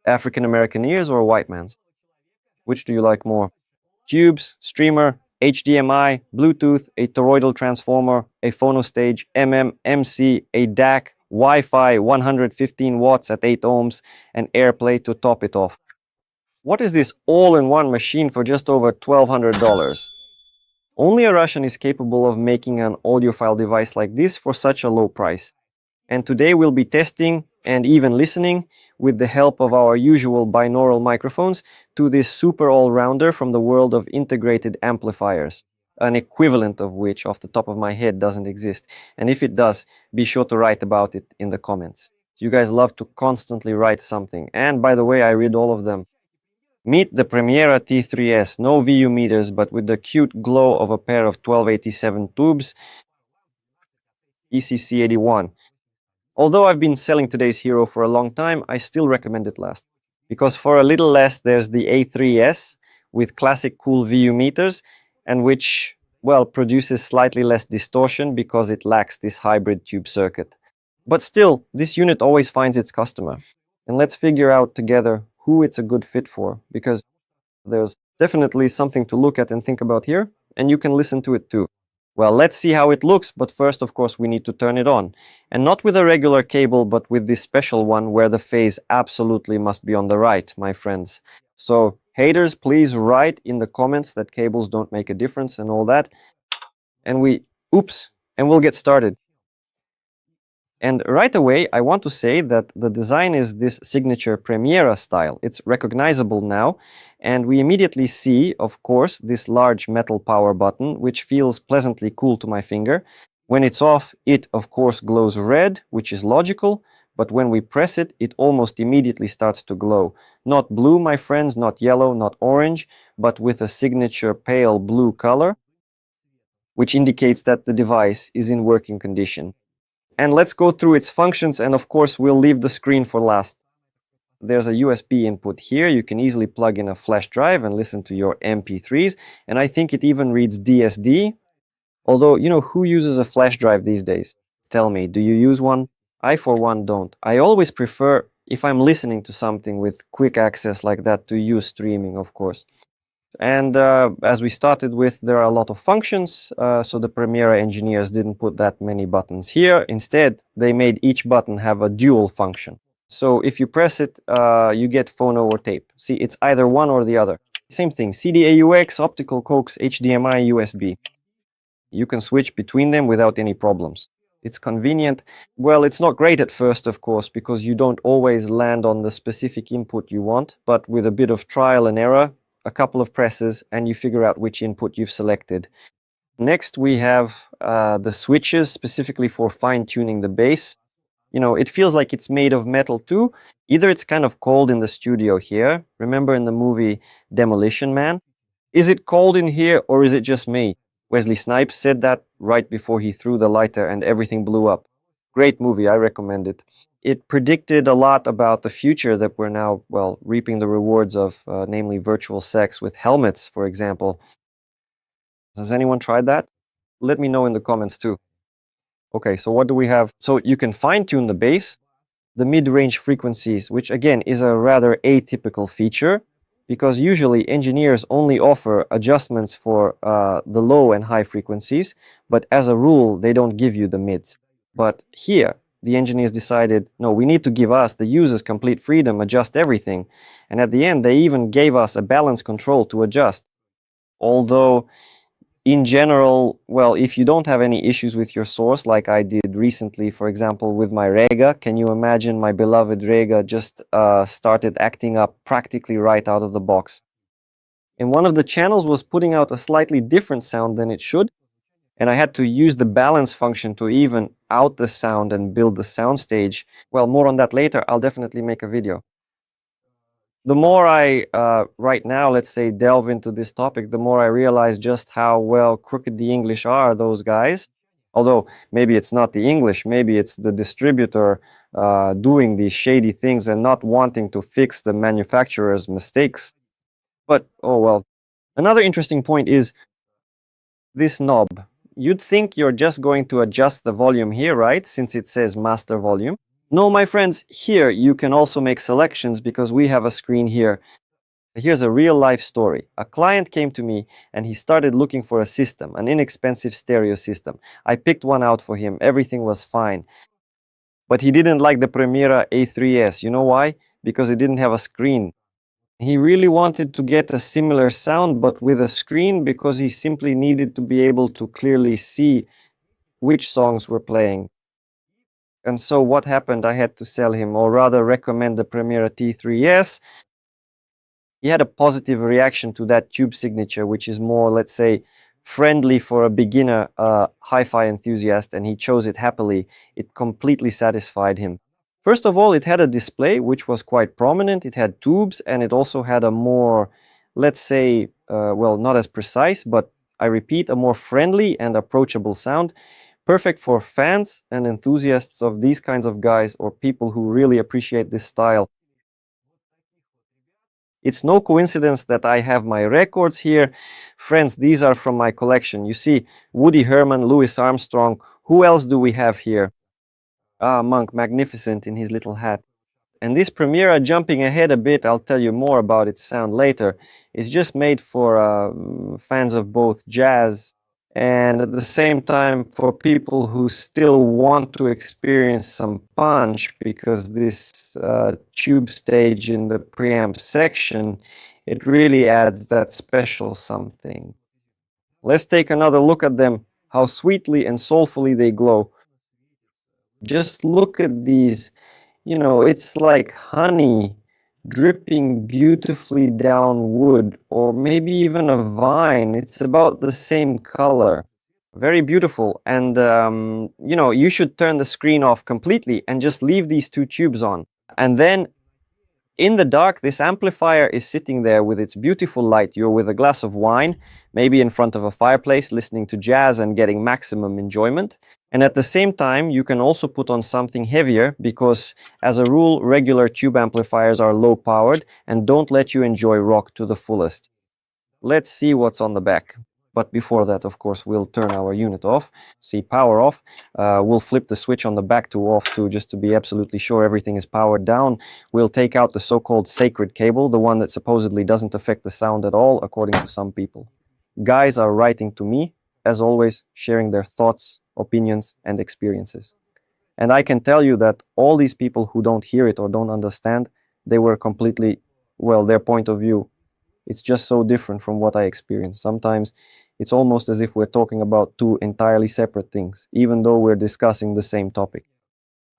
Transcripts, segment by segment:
African American ears or a white man's? Which do you like more? Tubes, streamer, HDMI, Bluetooth, a toroidal transformer, a phonostage, MC, a DAC, Wi-Fi, 115 watts at 8 ohms, and AirPlay to top it off. What is this all-in-one machine for just over $1,200? Only a Russian is capable of making an audiophile device like this for such a low price. And today we'll be testing and even listening with the help of our usual binaural microphones to this super all-rounder from the world of integrated amplifiers, an equivalent of which off the top of my head doesn't exist. And if it does, be sure to write about it in the comments. You guys love to constantly write something. And by the way, I read all of them. Meet the Premiera T3S, no VU meters, but with the cute glow of a pair of 1287 tubes, ECC81. Although I've been selling today's hero for a long time, I still recommend it last. Because for a little less, there's the A3S with classic cool VU meters, and which, well, produces slightly less distortion because it lacks this hybrid tube circuit. But still, this unit always finds its customer. And let's figure out together who it's a good fit for, because there's definitely something to look at and think about here, and you can listen to it too. Well, let's see how it looks, but first, of course, we need to turn it on. And not with a regular cable, but with this special one where the phase absolutely must be on the right, my friends. So, haters, please write in the comments that cables don't make a difference and all that. And we'll get started. And right away, I want to say that the design is this signature Premiera style. It's recognizable now, and we immediately see, of course, this large metal power button, which feels pleasantly cool to my finger. When it's off, it, of course, glows red, which is logical, but when we press it, it almost immediately starts to glow. Not blue, my friends, not yellow, not orange, but with a signature pale blue color, which indicates that the device is in working condition. And let's go through its functions, and of course we'll leave the screen for last. There's a USB input here. You can easily plug in a flash drive and listen to your MP3s, and I think it even reads DSD. Although, you know, who uses a flash drive these days? Tell me, do you use one? I, for one, don't. I always prefer, if I'm listening to something with quick access like that, to use streaming, of course. And as we started with, there are a lot of functions, so the Premiera engineers didn't put that many buttons here. Instead, they made each button have a dual function. So if you press it, you get phono or tape. See, it's either one or the other. Same thing, CD AUX, optical coax, HDMI, USB. You can switch between them without any problems. It's convenient. Well, it's not great at first, of course, because you don't always land on the specific input you want, but with a bit of trial and error, a couple of presses, and you figure out which input you've selected. Next, we have the switches, specifically for fine-tuning the bass. You know, it feels like it's made of metal too. Either it's kind of cold in the studio here. Remember in the movie Demolition Man? Is it cold in here, or is it just me? Wesley Snipes said that right before he threw the lighter and everything blew up. Great movie, I recommend it. It predicted a lot about the future that we're now, well, reaping the rewards of, namely virtual sex with helmets, for example. Has anyone tried that? Let me know in the comments too. Okay, so what do we have? So you can fine-tune the bass, the mid-range frequencies, which again is a rather atypical feature, because usually engineers only offer adjustments for the low and high frequencies, but as a rule, they don't give you the mids. But here, the engineers decided, no, we need to give us, the users, complete freedom, adjust everything. And at the end, they even gave us a balance control to adjust. Although, in general, well, if you don't have any issues with your source, like I did recently, for example, with my Rega, can you imagine my beloved Rega just started acting up practically right out of the box? And one of the channels was putting out a slightly different sound than it should, and I had to use the balance function to even out the sound and build the soundstage. Well, more on that later. I'll definitely make a video. The more I, right now, let's say, delve into this topic, the more I realize just how, well, crooked the English are, those guys. Although, maybe it's not the English, maybe it's the distributor doing these shady things and not wanting to fix the manufacturer's mistakes. But, oh well. Another interesting point is this knob. You'd think you're just going to adjust the volume here, right? Since it says master volume. No, my friends, here you can also make selections because we have a screen here. Here's a real life story. A client came to me and he started looking for a system, an inexpensive stereo system. I picked one out for him. Everything was fine. But he didn't like the Premiera A3S. You know why? Because it didn't have a screen. He really wanted to get a similar sound but with a screen because he simply needed to be able to clearly see which songs were playing. And so what happened? I had to sell him, or rather recommend the Premiera T3S. He had a positive reaction to that tube signature, which is more, let's say, friendly for a beginner hi-fi enthusiast, and he chose it happily. It completely satisfied him. First of all, it had a display which was quite prominent. It had tubes, and it also had a more, let's say, well, not as precise, but I repeat, a more friendly and approachable sound. Perfect for fans and enthusiasts of these kinds of guys, or people who really appreciate this style. It's no coincidence that I have my records here. Friends, these are from my collection. You see, Woody Herman, Louis Armstrong. Who else do we have here? Ah, Monk, magnificent in his little hat. And this Premiera, jumping ahead a bit, I'll tell you more about its sound later, is just made for fans of both jazz and at the same time for people who still want to experience some punch, because this tube stage in the preamp section, it really adds that special something. Let's take another look at them, how sweetly and soulfully they glow. Just look at these, you know, it's like honey dripping beautifully down wood, or maybe even a vine. It's about the same color. Very beautiful. And, you know, you should turn the screen off completely and just leave these two tubes on. And then in the dark, this amplifier is sitting there with its beautiful light. You're with a glass of wine, maybe in front of a fireplace, listening to jazz and getting maximum enjoyment. And at the same time, you can also put on something heavier because, as a rule, regular tube amplifiers are low powered and don't let you enjoy rock to the fullest. Let's see what's on the back. But before that, of course, we'll turn our unit off. See, power off. We'll flip the switch on the back to off too, just to be absolutely sure everything is powered down. We'll take out the so-called sacred cable, the one that supposedly doesn't affect the sound at all, according to some people. Guys are writing to me, as always, sharing their thoughts, opinions, and experiences. And I can tell you that all these people who don't hear it or don't understand, they were completely, well, their point of view, it's just so different from what I experienced. Sometimes it's almost as if we're talking about two entirely separate things, even though we're discussing the same topic.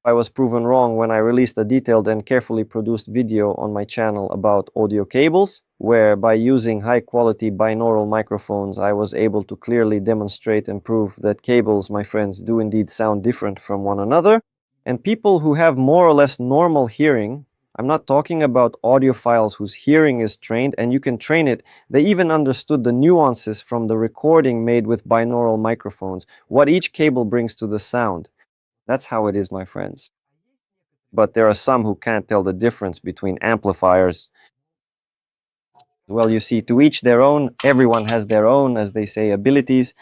I was proven wrong when I released a detailed and carefully produced video on my channel about audio cables, where by using high-quality binaural microphones, I was able to clearly demonstrate and prove that cables, my friends, do indeed sound different from one another. And people who have more or less normal hearing, I'm not talking about audiophiles whose hearing is trained, and you can train it. They even understood the nuances from the recording made with binaural microphones, what each cable brings to the sound. That's how it is, my friends. But there are some who can't tell the difference between amplifiers. Well, you see, to each their own, everyone has their own, as they say, abilities.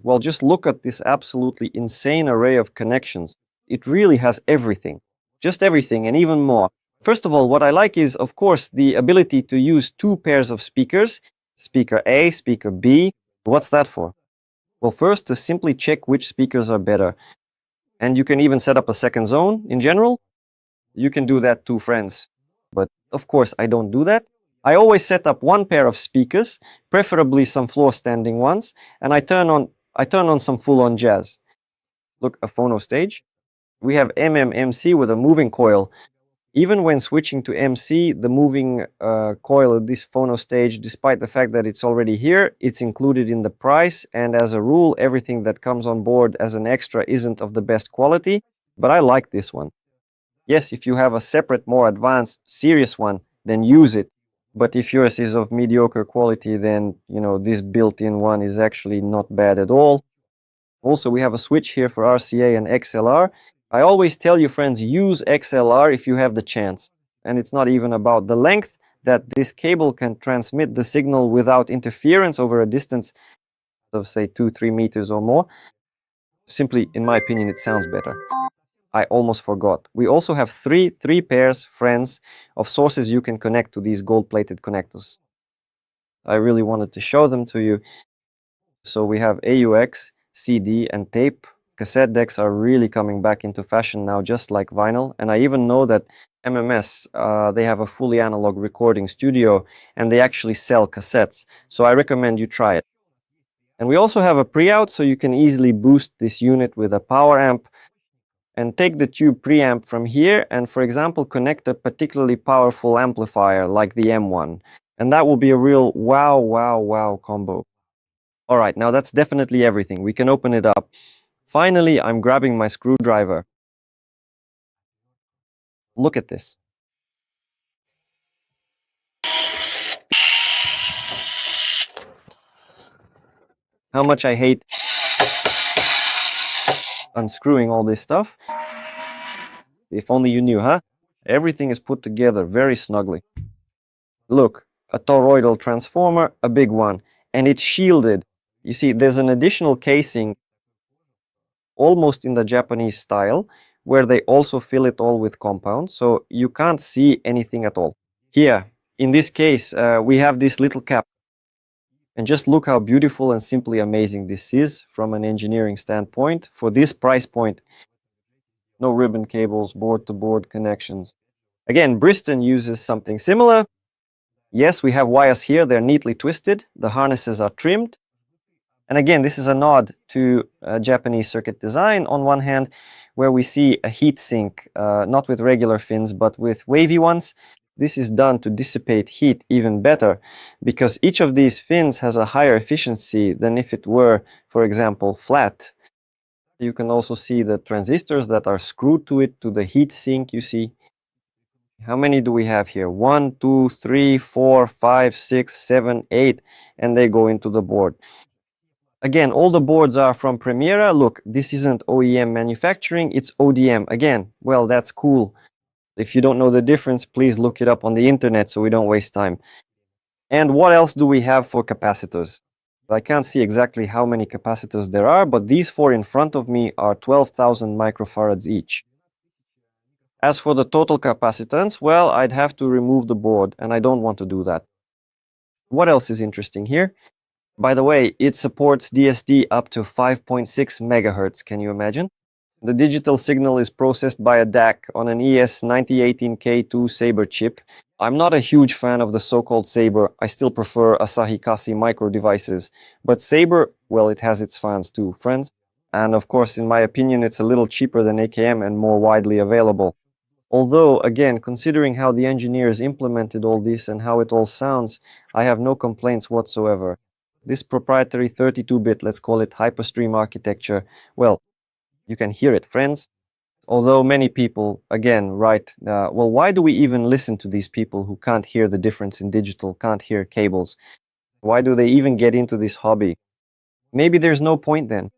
Well, just look at this absolutely insane array of connections. It really has everything, just everything, and even more. First of all, what I like is, of course, the ability to use two pairs of speakers, speaker A, speaker B. What's that for? Well, first, to simply check which speakers are better. And you can even set up a second zone in general. You can do that too, friends. But of course, I don't do that. I always set up one pair of speakers, preferably some floor standing ones, and I turn on some full-on jazz. Look, a phono stage. We have MMMC with a moving coil. Even when switching to MC, the moving coil of this phono stage, despite the fact that it's already here, it's included in the price, and as a rule, everything that comes on board as an extra isn't of the best quality, but I like this one. Yes, if you have a separate, more advanced, serious one, then use it. But if yours is of mediocre quality, then, you know, this built-in one is actually not bad at all. Also, we have a switch here for RCA and XLR. I always tell you, friends, use XLR if you have the chance. And it's not even about the length, that this cable can transmit the signal without interference over a distance of, say, 2-3 meters or more. Simply, in my opinion, it sounds better. I almost forgot. We also have three pairs, friends, of sources you can connect to these gold-plated connectors. I really wanted to show them to you. So we have AUX, CD, and tape. Cassette decks are really coming back into fashion now, just like vinyl. And I even know that MMS, they have a fully analog recording studio, and they actually sell cassettes. So I recommend you try it. And we also have a pre-out, so you can easily boost this unit with a power amp and take the tube preamp from here and, for example, connect a particularly powerful amplifier like the M1. And that will be a real wow, wow, wow combo. All right, now that's definitely everything. We can open it up. Finally, I'm grabbing my screwdriver. Look at this. How much I hate unscrewing all this stuff. If only you knew, huh? Everything is put together very snugly. Look, a toroidal transformer, a big one, and it's shielded. You see, there's an additional casing almost in the Japanese style, where they also fill it all with compound, so you can't see anything at all. Here, in this case, we have this little cap. And just look how beautiful and simply amazing this is from an engineering standpoint. For this price point, no ribbon cables, board-to-board connections. Again, Bristol uses something similar. Yes, we have wires here, they're neatly twisted, the harnesses are trimmed. And again, this is a nod to Japanese circuit design on one hand, where we see a heat sink, not with regular fins, but with wavy ones. This is done to dissipate heat even better, because each of these fins has a higher efficiency than if it were, for example, flat. You can also see the transistors that are screwed to it, to the heat sink, you see. How many do we have here? 1, 2, 3, 4, 5, 6, 7, 8, and they go into the board. Again, all the boards are from Premiera. Look, this isn't OEM manufacturing, it's ODM. Again, well, that's cool. If you don't know the difference, please look it up on the internet so we don't waste time. And what else do we have for capacitors? I can't see exactly how many capacitors there are, but these four in front of me are 12,000 microfarads each. As for the total capacitance, well, I'd have to remove the board, and I don't want to do that. What else is interesting here? By the way, it supports DSD up to 5.6 megahertz, can you imagine? The digital signal is processed by a DAC on an ES9018K2 Sabre chip. I'm not a huge fan of the so-called Sabre. I still prefer Asahi Kasi micro devices. But Sabre, well, it has its fans too, friends. And of course, in my opinion, it's a little cheaper than AKM and more widely available. Although, again, considering how the engineers implemented all this and how it all sounds, I have no complaints whatsoever. This proprietary 32-bit, let's call it hyperstream architecture, well, you can hear it, friends. Although many people, again, write, well, why do we even listen to these people who can't hear the difference in digital, can't hear cables? Why do they even get into this hobby? Maybe there's no point then.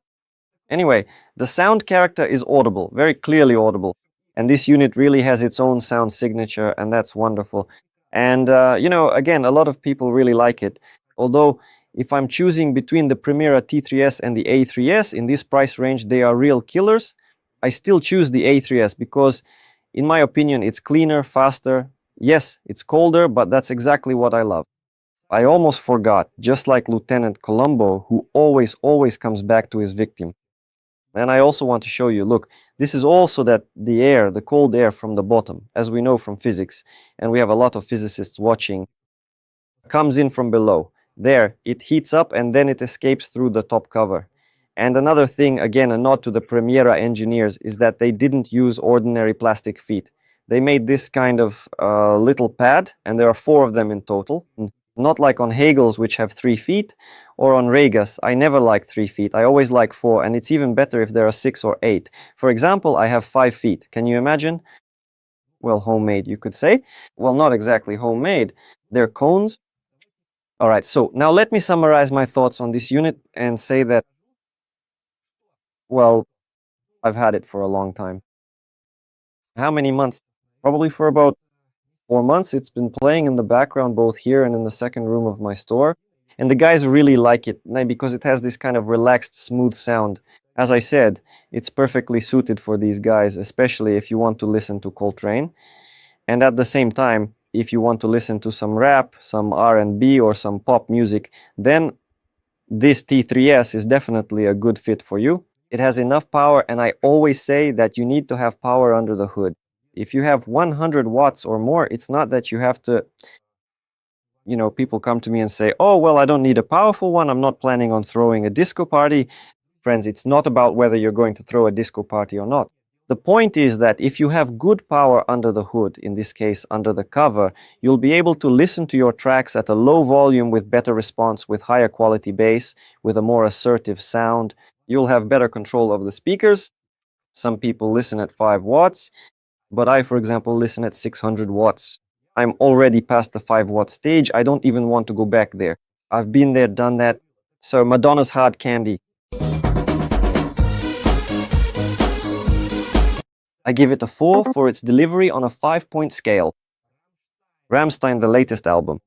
Anyway, the sound character is audible, very clearly audible. And this unit really has its own sound signature, and that's wonderful. And, you know, again, a lot of people really like it. Although, if I'm choosing between the Premiera T3S and the A3S, in this price range, they are real killers. I still choose the A3S because, in my opinion, it's cleaner, faster. Yes, it's colder, but that's exactly what I love. I almost forgot, just like Lieutenant Columbo, who always comes back to his victim. And I also want to show you, look, this is also that the air, the cold air from the bottom, as we know from physics, and we have a lot of physicists watching, comes in from below. There, it heats up and then it escapes through the top cover. And another thing, again, a nod to the Premiera engineers, is that they didn't use ordinary plastic feet. They made this kind of little pad, and there are 4 of them in total. Not like on Hagel's, which have 3 feet, or on Regas. I never like 3 feet. I always like 4, and it's even better if there are 6 or 8. For example, I have 5 feet. Can you imagine? Well, homemade, you could say. Well, not exactly homemade. They're cones. All right, so now let me summarize my thoughts on this unit and say that, well, I've had it for a long time. How many months? Probably for about 4 months. It's been playing in the background both here and in the second room of my store. And the guys really like it because it has this kind of relaxed, smooth sound. As I said, it's perfectly suited for these guys, especially if you want to listen to Coltrane. And at the same time, if you want to listen to some rap, some R&B, or some pop music, then this T3S is definitely a good fit for you. It has enough power, and I always say that you need to have power under the hood. If you have 100 watts or more, it's not that you have to, people come to me and say, oh, well, I don't need a powerful one. I'm not planning on throwing a disco party. Friends, it's not about whether you're going to throw a disco party or not. The point is that if you have good power under the hood, in this case under the cover, you'll be able to listen to your tracks at a low volume with better response, with higher quality bass, with a more assertive sound. You'll have better control of the speakers. Some people listen at 5 watts, but I, for example, listen at 600 watts. I'm already past the 5-watt stage. I don't even want to go back there. I've been there, done that. So Madonna's hard candy. I give it a 4 for its delivery on a 5-point scale. Rammstein, the latest album.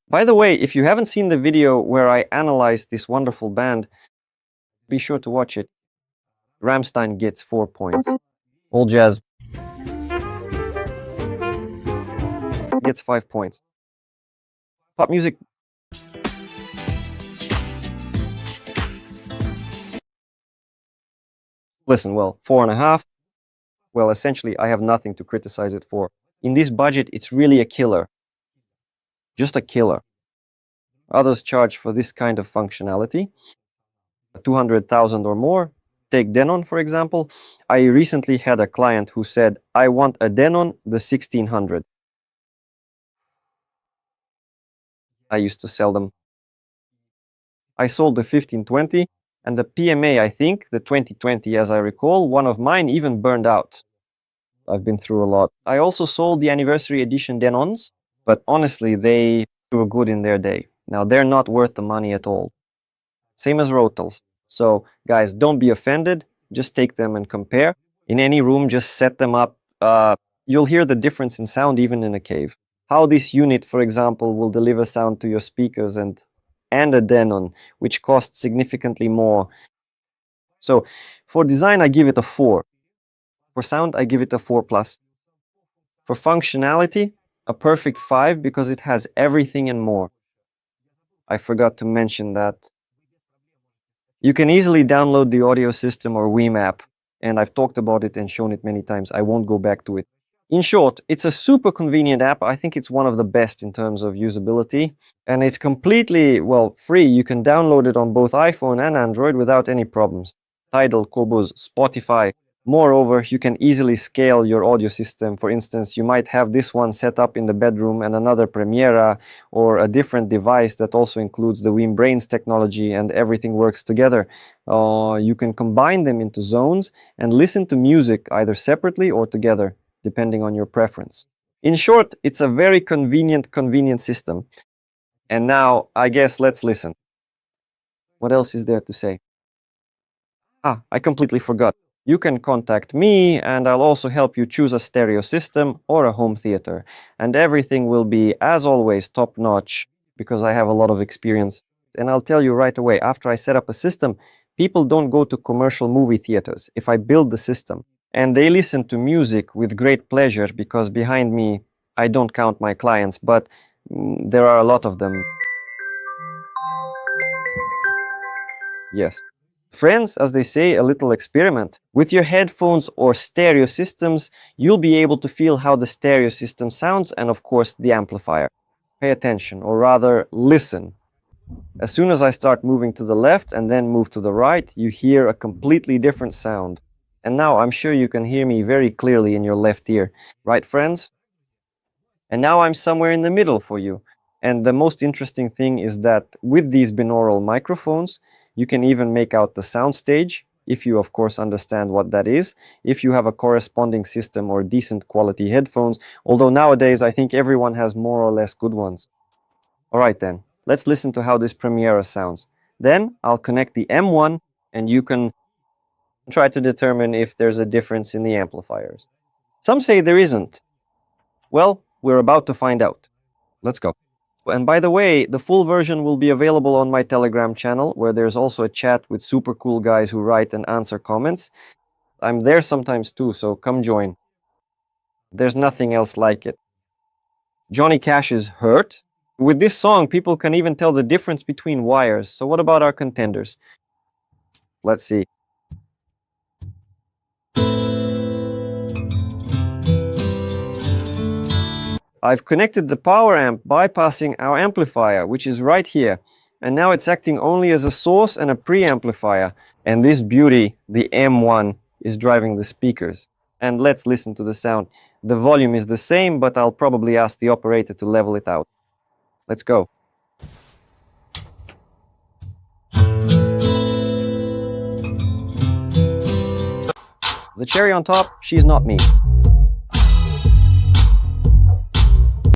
By the way, if you haven't seen the video where I analyzed this wonderful band, be sure to watch it. Rammstein gets 4 points. All Jazz gets 5 points. Pop music. Listen, well, 4.5. Well, essentially, I have nothing to criticize it for. In this budget, it's really a killer. Just a killer. Others charge for this kind of functionality 200,000 or more. Take Denon, for example. I recently had a client who said, I want a Denon, the 1600. I used to sell them. I sold the 1520, and the PMA, I think, the 2020, as I recall, one of mine even burned out. I've been through a lot. I also sold the anniversary edition Denons, but honestly, they were good in their day. Now, they're not worth the money at all. Same as Rotals. So, guys, don't be offended. Just take them and compare. In any room, just set them up. You'll hear the difference in sound even in a cave. How this unit, for example, will deliver sound to your speakers and a Denon, which costs significantly more. So, for design, I give it a 4. For sound, I give it a 4+. For functionality, a perfect 5 because it has everything and more. I forgot to mention that you can easily download the audio system or WeMap, and I've talked about it and shown it many times. I won't go back to it. In short, it's a super convenient app. I think it's one of the best in terms of usability, and it's completely, well, free. You can download it on both iPhone and Android without any problems. Tidal, Qobuz, Spotify. Moreover, you can easily scale your audio system. For instance, you might have this one set up in the bedroom and another Premiera, or a different device that also includes the WeBrains technology, and everything works together. You can combine them into zones and listen to music either separately or together, depending on your preference. In short, it's a very convenient system. And now, I guess, let's listen. What else is there to say? I completely forgot. You can contact me, and I'll also help you choose a stereo system or a home theater. And everything will be, as always, top-notch, because I have a lot of experience. And I'll tell you right away, after I set up a system, people don't go to commercial movie theaters if I build the system. And they listen to music with great pleasure, because behind me, I don't count my clients, but there are a lot of them. Yes. Friends, as they say, a little experiment. With your headphones or stereo systems, you'll be able to feel how the stereo system sounds, and of course the amplifier. Pay attention, or rather, listen. As soon as I start moving to the left and then move to the right, you hear a completely different sound. And now I'm sure you can hear me very clearly in your left ear. Right, friends? And now I'm somewhere in the middle for you. And the most interesting thing is that with these binaural microphones, you can even make out the soundstage, if you of course understand what that is, if you have a corresponding system or decent quality headphones, although nowadays I think everyone has more or less good ones. Alright then, let's listen to how this Premiera sounds. Then I'll connect the M1 and you can try to determine if there's a difference in the amplifiers. Some say there isn't. Well, we're about to find out. Let's go. And by the way, the full version will be available on my Telegram channel, where there's also a chat with super cool guys who write and answer comments. I'm there sometimes too, so come join. There's nothing else like it. Johnny Cash's Hurt. With this song, people can even tell the difference between wires. So what about our contenders? Let's see. I've connected the power amp bypassing our amplifier, which is right here. And now it's acting only as a source and a preamplifier. And this beauty, the M1, is driving the speakers. And let's listen to the sound. The volume is the same, but I'll probably ask the operator to level it out. Let's go. The cherry on top, she's not me.